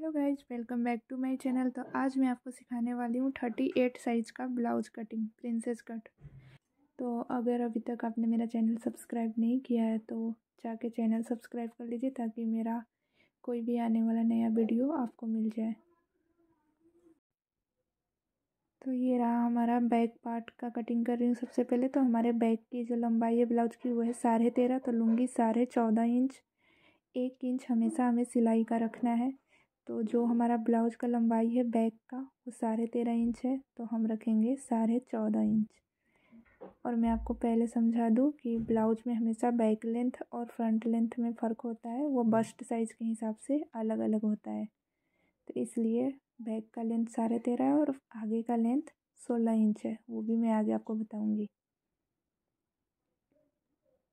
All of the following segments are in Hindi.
Hello guys, welcome back to my channel. तो आज मैं आपको सिखाने वाली हूँ 38 साइज़ का ब्लाउज कटिंग, प्रिंसेस कट। तो अगर अभी तक आपने मेरा चैनल सब्सक्राइब नहीं किया है तो जाके चैनल सब्सक्राइब कर लीजिए ताकि मेरा कोई भी आने वाला नया वीडियो आपको मिल जाए। तो ये रहा हमारा बैक पार्ट का कटिंग कर रही हूँ। सबसे पहले तो हमारे बैक की जो लंबाई है ब्लाउज की वो है 13.5, तो लूँगी 14.5 इंच। 1 इंच हमेशा हमें सिलाई का रखना है। तो जो हमारा ब्लाउज का लंबाई है बैक का वो 13.5 इंच है, तो हम रखेंगे 14.5 इंच। और मैं आपको पहले समझा दूँ कि ब्लाउज में हमेशा बैक लेंथ और फ्रंट लेंथ में फ़र्क होता है, वो बस्ट साइज़ के हिसाब से अलग अलग होता है। तो इसलिए बैक का लेंथ 13.5 है और आगे का लेंथ 16 इंच है, वो भी मैं आगे आपको बताऊँगी।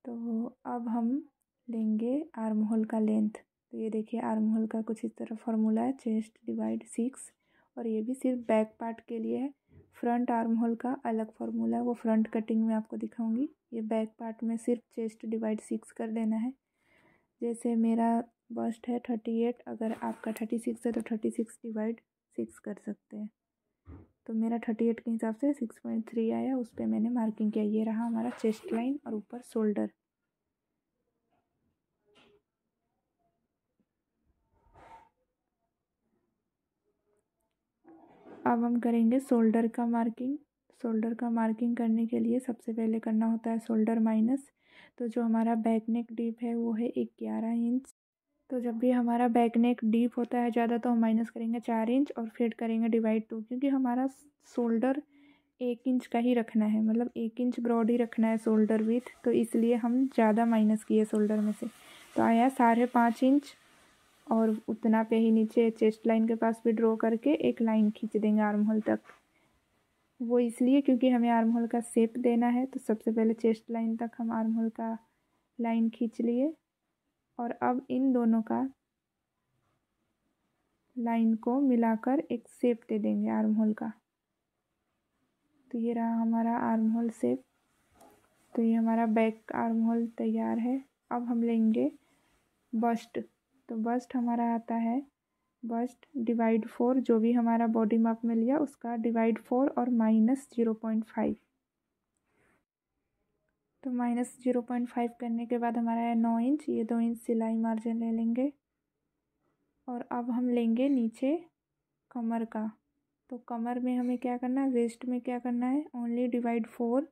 तो अब हम लेंगे आर्म होल का लेंथ। तो ये देखिए आर्म होल का कुछ इस तरह फार्मूला है, चेस्ट डिवाइड 6, और ये भी सिर्फ बैक पार्ट के लिए है। फ्रंट आर्म होल का अलग फार्मूला है, वो फ्रंट कटिंग में आपको दिखाऊंगी। ये बैक पार्ट में सिर्फ चेस्ट डिवाइड 6 कर देना है। जैसे मेरा बस्ट है 38, अगर आपका 36 है तो 36 डिवाइड 6 कर सकते हैं। तो मेरा 38 के हिसाब से 6.3 आया, उस पर मैंने मार्किंग किया। ये रहा हमारा चेस्ट लाइन और ऊपर शोल्डर। अब हम करेंगे शोल्डर का मार्किंग। शोल्डर का मार्किंग करने के लिए सबसे पहले करना होता है शोल्डर माइनस। तो जो हमारा बैक नेक डीप है वो है 11 इंच। तो जब भी हमारा बैक नेक डीप होता है ज़्यादा तो हम माइनस करेंगे 4 इंच और फिर करेंगे डिवाइड 2, क्योंकि हमारा शोल्डर 1 इंच का ही रखना है, मतलब 1 इंच ब्रॉड ही रखना है शोल्डर विथ, तो इसलिए हम ज़्यादा माइनस किए शोल्डर में से। तो आया 5.5 इंच, और उतना पे ही नीचे चेस्ट लाइन के पास भी ड्रॉ करके एक लाइन खींच देंगे आर्म होल तक। वो इसलिए क्योंकि हमें आर्म होल का शेप देना है। तो सबसे पहले चेस्ट लाइन तक हम आर्म होल का लाइन खींच लिए, और अब इन दोनों का लाइन को मिलाकर एक शेप दे देंगे आर्म होल का। तो ये रहा हमारा आर्म होल शेप। तो ये हमारा बैक आर्म होल तैयार है। अब हम लेंगे बस्ट। तो बस्ट हमारा आता है बस्ट डिवाइड 4, जो भी हमारा बॉडी माप में लिया उसका डिवाइड 4 और माइनस 0.5। तो माइनस 0.5 करने के बाद हमारा है 9 इंच। ये 2 इंच सिलाई मार्जिन ले लेंगे। और अब हम लेंगे नीचे कमर का। तो कमर में हमें क्या करना है, वेस्ट में क्या करना है, ओनली डिवाइड 4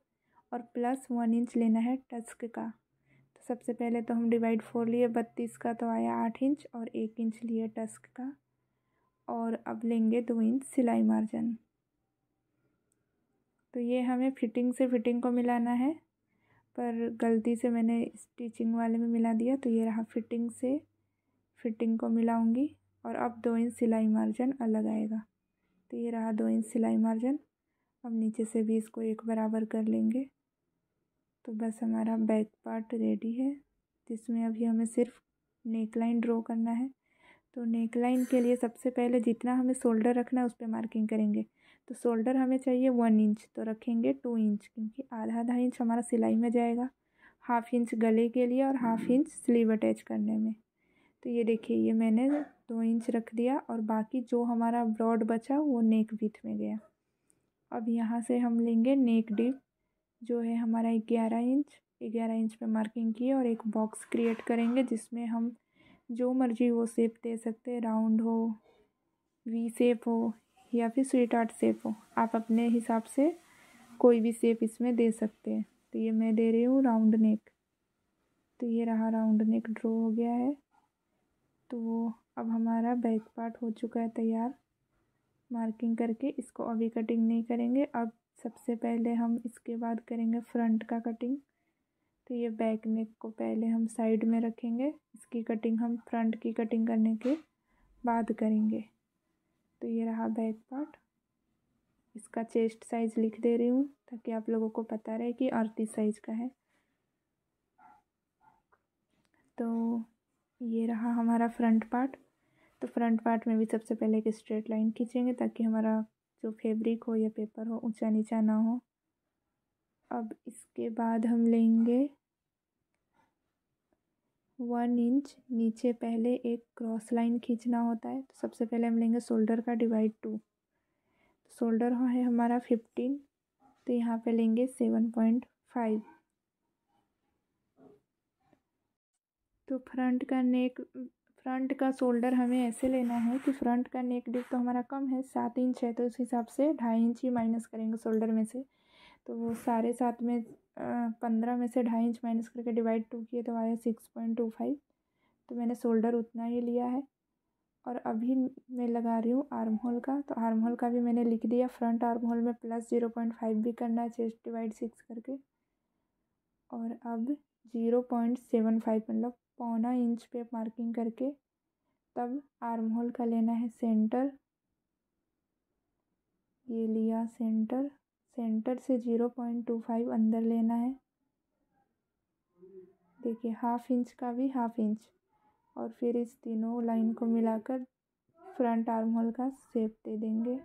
और प्लस 1 इंच लेना है टस्क का। तो सबसे पहले तो हम डिवाइड 4 लिए 32 का, तो आया 8 इंच, और 1 इंच लिए टस्क का। और अब लेंगे 2 इंच सिलाई मार्जिन। तो ये हमें फिटिंग से फिटिंग को मिलाना है, पर गलती से मैंने स्टिचिंग वाले में मिला दिया। तो ये रहा फिटिंग से फिटिंग को मिलाऊंगी, और अब 2 इंच सिलाई मार्जिन अलग आएगा। तो ये रहा 2 इंच सिलाई मार्जिन। अब नीचे से भी इसको एक बराबर कर लेंगे। तो बस हमारा बैक पार्ट रेडी है, जिसमें अभी हमें सिर्फ नेक लाइन ड्रॉ करना है। तो नेक लाइन के लिए सबसे पहले जितना हमें शोल्डर रखना है उस पर मार्किंग करेंगे। तो शोल्डर हमें चाहिए 1 इंच, तो रखेंगे 2 इंच, क्योंकि आधा आधा इंच हमारा सिलाई में जाएगा, हाफ इंच गले के लिए और हाफ इंच स्लीव अटैच करने में। तो ये देखिए ये मैंने 2 इंच रख दिया, और बाकी जो हमारा ब्रॉड बचा वो नेक विथ में गया। अब यहाँ से हम लेंगे नेक डीप, जो है हमारा 11 इंच। 11 इंच पे मार्किंग किए और एक बॉक्स क्रिएट करेंगे, जिसमें हम जो मर्जी वो शेप दे सकते हैं, राउंड हो, वी शेप हो, या फिर स्वीट हार्ट शेप हो। आप अपने हिसाब से कोई भी शेप इसमें दे सकते हैं। तो ये मैं दे रही हूँ राउंड नेक। तो ये रहा राउंड नेक ड्रॉ हो गया है। तो अब हमारा बैक पार्ट हो चुका है तैयार मार्किंग करके। इसको अभी कटिंग नहीं करेंगे। अब सबसे पहले हम इसके बाद करेंगे फ्रंट का कटिंग। तो ये बैक नेक को पहले हम साइड में रखेंगे, इसकी कटिंग हम फ्रंट की कटिंग करने के बाद करेंगे। तो ये रहा बैक पार्ट। इसका चेस्ट साइज़ लिख दे रही हूँ ताकि आप लोगों को पता रहे कि 38 साइज़ का है। तो ये रहा हमारा फ्रंट पार्ट। तो फ्रंट पार्ट में भी सबसे पहले एक स्ट्रेट लाइन खींचेंगे ताकि हमारा जो फैब्रिक हो या पेपर हो ऊंचा नीचा ना हो। अब इसके बाद हम लेंगे 1 इंच नीचे पहले एक क्रॉस लाइन खींचना होता है। तो सबसे पहले हम लेंगे शोल्डर का डिवाइड 2। शोल्डर है हमारा 15, तो यहाँ पे लेंगे 7.5। तो फ्रंट का शोल्डर हमें ऐसे लेना है कि फ्रंट का नेक डिप तो हमारा कम है, 7 इंच है, तो उस हिसाब से 2.5 इंच ही माइनस करेंगे शोल्डर में से। तो वो 7.5 में 15 में से 2.5 इंच माइनस करके डिवाइड 2 किए तो आया 6.25। तो मैंने शोल्डर उतना ही लिया है। और अभी मैं लगा रही हूँ आर्म होल का। तो आर्म होल का भी मैंने लिख दिया। फ्रंट आर्म होल में +0.5 भी करना है चेस्ट डिवाइड 6 करके। और अब 0.75 मतलब 0.25 इंच पे मार्किंग करके तब आर्म होल का लेना है सेंटर। ये लिया सेंटर। सेंटर से 0.25 अंदर लेना है। देखिए 1/2 इंच का भी 1/2 इंच। और फिर इस तीनों लाइन को मिलाकर फ्रंट आर्म होल का शेप दे देंगे।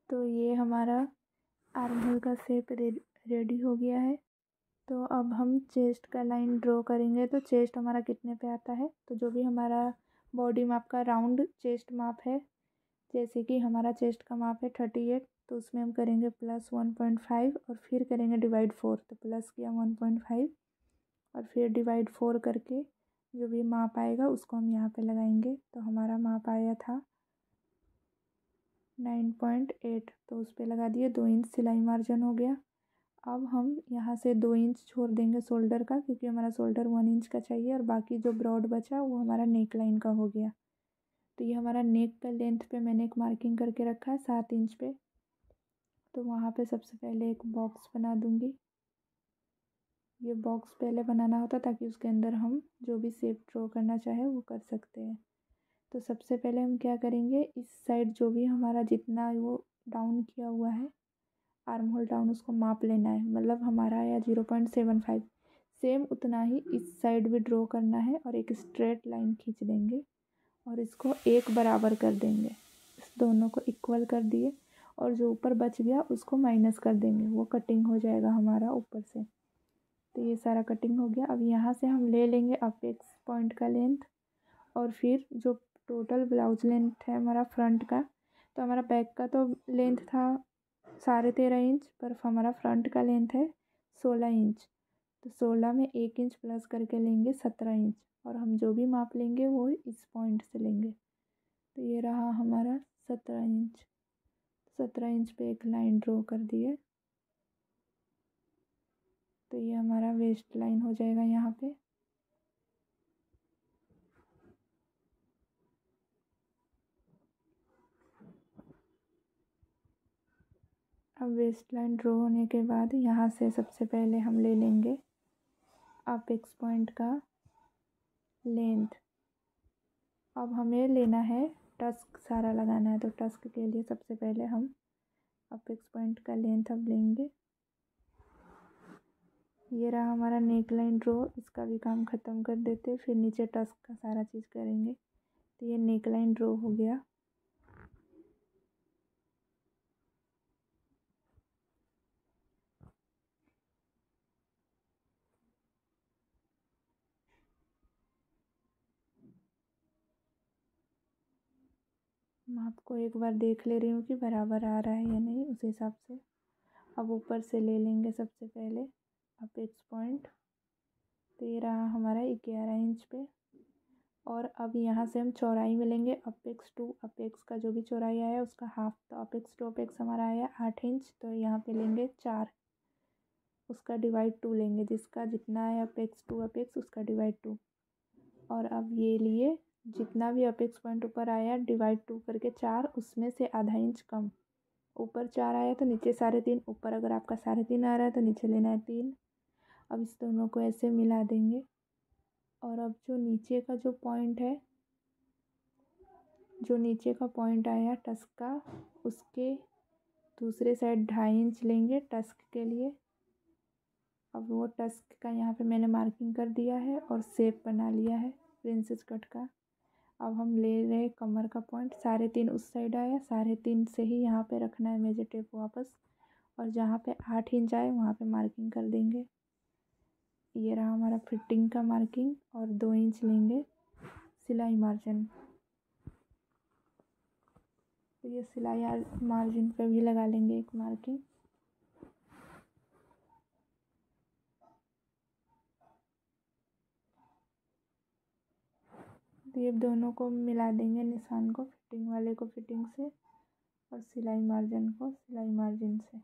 तो ये हमारा आर्म होल का शेप रेडी हो गया है। तो अब हम चेस्ट का लाइन ड्रॉ करेंगे। तो चेस्ट हमारा कितने पे आता है, तो जो भी हमारा बॉडी माप का राउंड चेस्ट माप है, जैसे कि हमारा चेस्ट का माप है 38, तो उसमें हम करेंगे +1.5 और फिर करेंगे डिवाइड 4। तो प्लस किया 1.5 और फिर डिवाइड 4 करके जो भी माप आएगा उसको हम यहाँ पे लगाएंगे। तो हमारा माप आया था 9.8, तो उस पर लगा दिए। 2 इंच सिलाई मार्जिन हो गया। अब हम यहाँ से 2 इंच छोड़ देंगे शोल्डर का, क्योंकि हमारा शोल्डर 1 इंच का चाहिए और बाकी जो ब्रॉड बचा वो हमारा नेक लाइन का हो गया। तो ये हमारा नेक का लेंथ पे मैंने एक मार्किंग करके रखा है 7 इंच पे। तो वहाँ पे सबसे पहले एक बॉक्स बना दूँगी। ये बॉक्स पहले बनाना होता ताकि उसके अंदर हम जो भी शेप ड्रॉ करना चाहे वो कर सकते हैं। तो सबसे पहले हम क्या करेंगे, इस साइड जो भी हमारा जितना वो डाउन किया हुआ है आर्म होल डाउन, उसको माप लेना है। मतलब हमारा आया 0.75, सेम उतना ही इस साइड भी ड्रॉ करना है और एक स्ट्रेट लाइन खींच देंगे और इसको एक बराबर कर देंगे। इस दोनों को इक्वल कर दिए और जो ऊपर बच गया उसको माइनस कर देंगे, वो कटिंग हो जाएगा हमारा ऊपर से। तो ये सारा कटिंग हो गया। अब यहाँ से हम ले लेंगे अपेक्स पॉइंट का लेंथ और फिर जो टोटल ब्लाउज लेंथ है हमारा फ्रंट का, तो हमारा बैक का तो लेंथ था 13.5 इंच, पर हमारा फ्रंट का लेंथ है 16 इंच। तो 16 में 1 इंच प्लस करके लेंगे 17 इंच और हम जो भी माप लेंगे वो इस पॉइंट से लेंगे। तो ये रहा हमारा 17 इंच। 17 इंच पे एक लाइन ड्रॉ कर दिए। तो ये हमारा वेस्ट लाइन हो जाएगा यहाँ पे। अब वेस्ट लाइन ड्रॉ होने के बाद यहाँ से सबसे पहले हम ले लेंगे अपेक्स पॉइंट का लेंथ। अब हमें लेना है टस्क, सारा लगाना है। तो टस्क के लिए सबसे पहले हम अपेक्स पॉइंट का लेंथ अब लेंगे। ये रहा हमारा नेक लाइन ड्रॉ। इसका भी काम ख़त्म कर देते, फिर नीचे टस्क का सारा चीज़ करेंगे। तो ये नेक लाइन ड्रॉ हो गया। मैं आपको एक बार देख ले रही हूँ कि बराबर आ रहा है या नहीं, उस हिसाब से। अब ऊपर से ले लेंगे सबसे पहले अपेक्स पॉइंट। तो ये रहा हमारा 11 इंच पे। और अब यहाँ से हम चौड़ाई में लेंगे अपेक्स टू अपेक्स का जो भी चौड़ाई आया उसका हाफ। तो अपेक्स टू अपेक्स हमारा आया 8 इंच, तो यहाँ पे लेंगे 4, उसका डिवाइड 2 लेंगे। जिसका जितना है अपेक्स टू अपेक्स उसका डिवाइड 2। और अब ये लिए जितना भी अपेक्स पॉइंट ऊपर आया डिवाइड 2 करके 4, उसमें से आधा इंच कम। ऊपर 4 आया तो नीचे 3.5। ऊपर अगर आपका 3.5 आ रहा है तो नीचे लेना है 3। अब इस दोनों को ऐसे मिला देंगे। और अब जो नीचे का जो पॉइंट है, जो नीचे का पॉइंट आया टस्क का, उसके दूसरे साइड 2.5 इंच लेंगे टस्क के लिए। अब वो टस्क का यहाँ पे मैंने मार्किंग कर दिया है और शेप बना लिया है प्रिंसेस कट का। अब हम ले रहे कमर का पॉइंट 3.5 उस साइड आया, 3.5 से ही यहाँ पे रखना है मेजर टेप वापस। और जहाँ पे 8 इंच आए वहाँ पे मार्किंग कर देंगे। ये रहा हमारा फिटिंग का मार्किंग और 2 इंच लेंगे सिलाई मार्जिन। तो ये सिलाई मार्जिन पे भी लगा लेंगे एक मार्किंग। तो ये दोनों को मिला देंगे, निशान को, फिटिंग वाले को फिटिंग से और सिलाई मार्जिन को सिलाई मार्जिन से।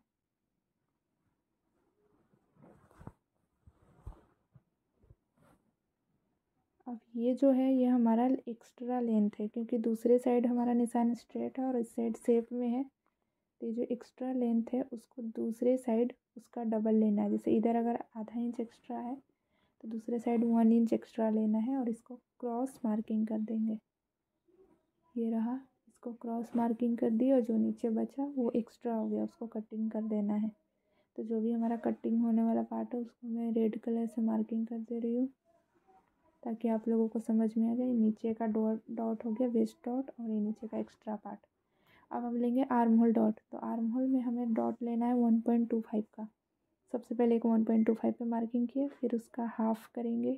अब ये जो है ये हमारा एक्स्ट्रा लेंथ है, क्योंकि दूसरे साइड हमारा निशान स्ट्रेट है और इस साइड शेप में है। तो ये जो एक्स्ट्रा लेंथ है उसको दूसरे साइड उसका डबल लेना है। जैसे इधर अगर आधा इंच एक्स्ट्रा है तो दूसरे साइड 1 इंच एक्स्ट्रा लेना है और इसको क्रॉस मार्किंग कर देंगे। ये रहा, इसको क्रॉस मार्किंग कर दी और जो नीचे बचा वो एक्स्ट्रा हो गया, उसको कटिंग कर देना है। तो जो भी हमारा कटिंग होने वाला पार्ट है उसको मैं रेड कलर से मार्किंग कर दे रही हूँ ताकि आप लोगों को समझ में आ जाए। नीचे का डॉट हो गया वेस्ट डॉट और ये नीचे का एक्स्ट्रा पार्ट। अब हम लेंगे आर्म होल डॉट। तो आर्म होल में हमें डॉट लेना है 1.25 का। सबसे पहले एक 1.25 पे मार्किंग किया, फिर उसका हाफ करेंगे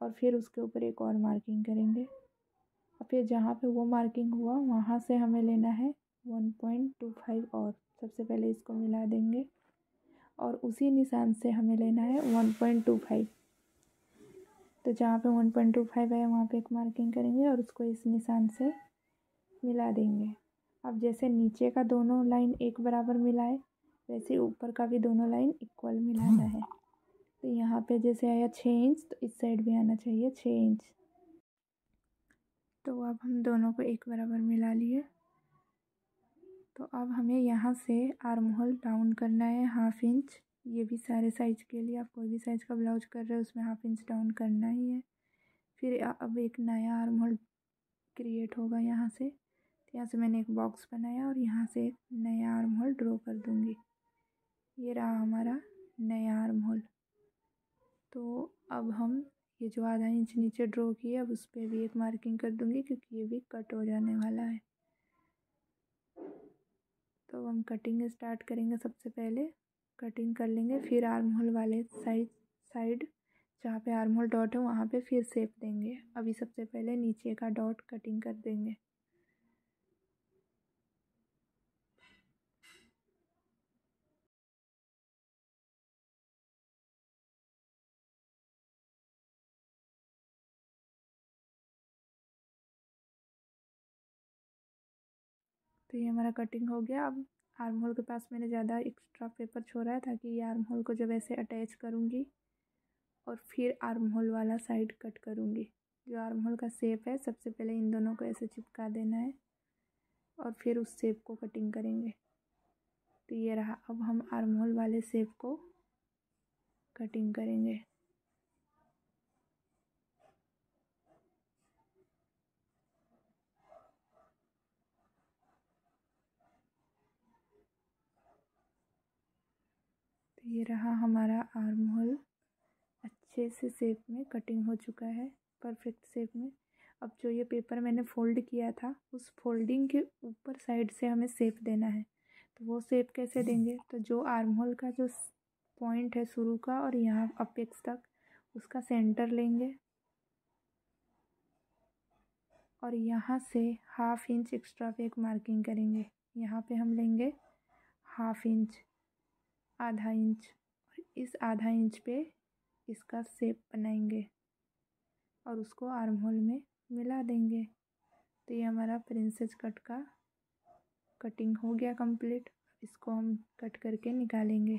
और फिर उसके ऊपर एक और मार्किंग करेंगे और फिर जहाँ पे वो मार्किंग हुआ वहाँ से हमें लेना है 1.25 और सबसे पहले इसको मिला देंगे और उसी निशान से हमें लेना है 1.25। तो जहाँ पे 1.25 है वहाँ पे एक मार्किंग करेंगे और उसको इस निशान से मिला देंगे। अब जैसे नीचे का दोनों लाइन एक बराबर मिलाए वैसे ऊपर का भी दोनों लाइन इक्वल मिलाना है। तो यहाँ पे जैसे आया 6 इंच तो इस साइड भी आना चाहिए 6 इंच। तो अब हम दोनों को एक बराबर मिला लिए। तो अब हमें यहाँ से आर्म होल डाउन करना है 1/2 इंच। ये भी सारे साइज के लिए, आप कोई भी साइज़ का ब्लाउज कर रहे हो उसमें 1/2 इंच डाउन करना ही है। फिर अब एक नया आर्म होल क्रिएट होगा यहाँ से। यहाँ से मैंने एक बॉक्स बनाया और यहाँ से एक नया आर्म होल ड्रॉ कर दूँगी। ये रहा हमारा नया आर्म होल। तो अब हम ये जो आधा इंच नीचे ड्रॉ किया अब उस पर भी एक मार्किंग कर दूँगी क्योंकि ये भी कट हो जाने वाला है। तो हम कटिंग स्टार्ट करेंगे। सबसे पहले कटिंग कर लेंगे, फिर आर्म होल वाले साइड जहाँ पे आर्म होल डॉट है वहाँ पे फिर शेप देंगे। अभी सबसे पहले नीचे का डॉट कटिंग कर देंगे। तो ये हमारा कटिंग हो गया। अब आर्म होल के पास मैंने ज़्यादा एक्स्ट्रा पेपर छोड़ा है ताकि ये आर्म होल को जब ऐसे अटैच करूँगी और फिर आर्म होल वाला साइड कट करूँगी। जो आर्म होल का शेप है सबसे पहले इन दोनों को ऐसे चिपका देना है और फिर उस शेप को कटिंग करेंगे। तो ये रहा, अब हम आर्म होल वाले शेप को कटिंग करेंगे। तो ये रहा हमारा आर्म होल अच्छे से शेप में कटिंग हो चुका है, परफेक्ट शेप में। अब जो ये पेपर मैंने फोल्ड किया था उस फोल्डिंग के ऊपर साइड से हमें शेप देना है। तो वो शेप कैसे देंगे, तो जो आर्म होल का जो पॉइंट है शुरू का और यहाँ अपेक्स तक उसका सेंटर लेंगे और यहाँ से 1/2 इंच एक्स्ट्रा पे एक मार्किंग करेंगे। यहाँ पे हम लेंगे 1/2 इंच, आधा इंच, और इस आधा इंच पे इसका शेप बनाएंगे और उसको आर्म होल में मिला देंगे। तो ये हमारा प्रिंसेस कट का कटिंग हो गया कंप्लीट। इसको हम कट करके निकालेंगे।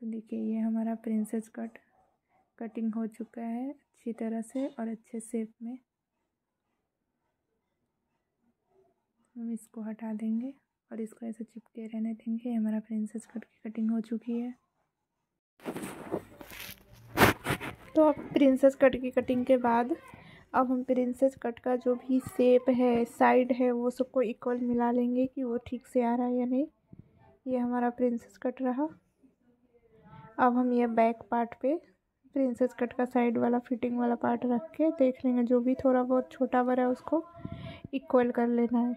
तो देखिए ये हमारा प्रिंसेस कट कटिंग हो चुका है अच्छी तरह से और अच्छे शेप में। हम इसको हटा देंगे और इसको ऐसे चिपके रहने देंगे। हमारा प्रिंसेस कट की कटिंग हो चुकी है। तो अब प्रिंसेस कट की कटिंग के बाद अब हम प्रिंसेस कट का जो भी शेप है, साइड है, वो सबको इक्वल मिला लेंगे कि वो ठीक से आ रहा है या नहीं। ये हमारा प्रिंसेस कट रहा। अब हम ये बैक पार्ट पे प्रिंसेस कट का साइड वाला फिटिंग वाला पार्ट रख के देख लेंगे, जो भी थोड़ा बहुत छोटा बड़ा है उसको इक्वल कर लेना है।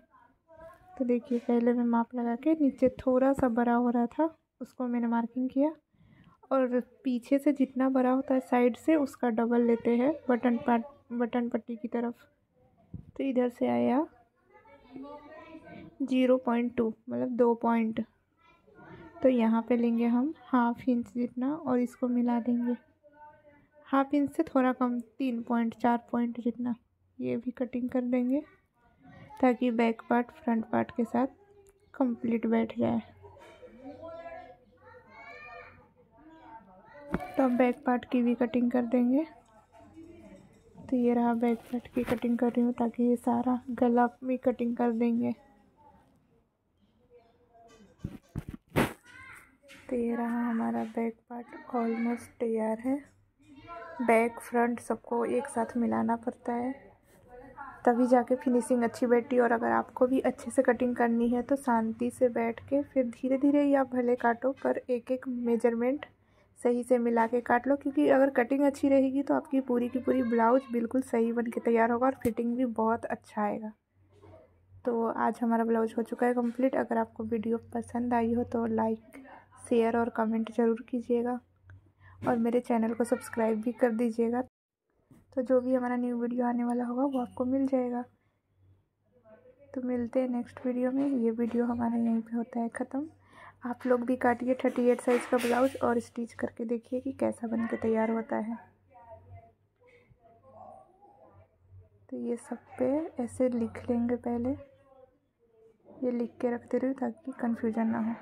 तो देखिए पहले मैं माप लगा के नीचे थोड़ा सा बड़ा हो रहा था उसको मैंने मार्किंग किया। और पीछे से जितना बड़ा होता है साइड से उसका डबल लेते हैं बटन पट्टी की तरफ। तो इधर से आया 0.2 मतलब 2 पॉइंट। तो यहाँ पे लेंगे हम 1/2 इंच जितना और इसको मिला देंगे 1/2 इंच से थोड़ा कम 3 पॉइंट 4 पॉइंट जितना। ये भी कटिंग कर देंगे ताकि बैक पार्ट फ्रंट पार्ट के साथ कंप्लीट बैठ जाए। तो अब बैक पार्ट की भी कटिंग कर देंगे। तो ये रहा बैक पार्ट की कटिंग कर रही हूँ ताकि ये सारा गला भी कटिंग कर देंगे। तो ये रहा हमारा बैक पार्ट ऑलमोस्ट तैयार है। बैक फ्रंट सबको एक साथ मिलाना पड़ता है तभी जाके फिनिशिंग अच्छी बैठती। और अगर आपको भी अच्छे से कटिंग करनी है तो शांति से बैठ के फिर धीरे धीरे या भले काटो, पर एक एक मेजरमेंट सही से मिला के काट लो, क्योंकि अगर कटिंग अच्छी रहेगी तो आपकी पूरी की पूरी ब्लाउज बिल्कुल सही बन के तैयार होगा और फिटिंग भी बहुत अच्छा आएगा। तो आज हमारा ब्लाउज हो चुका है कंप्लीट। अगर आपको वीडियो पसंद आई हो तो लाइक शेयर और कमेंट ज़रूर कीजिएगा और मेरे चैनल को सब्सक्राइब भी कर दीजिएगा। तो जो भी हमारा न्यू वीडियो आने वाला होगा वो आपको मिल जाएगा। तो मिलते हैं नेक्स्ट वीडियो में। ये वीडियो हमारा यहीं पे होता है ख़त्म। आप लोग भी काटिए 38 साइज़ का ब्लाउज और स्टिच करके देखिए कि कैसा बन के तैयार होता है। तो ये सब पे ऐसे लिख लेंगे, पहले ये लिख के रखते रहिए ताकि कन्फ्यूजन ना हो।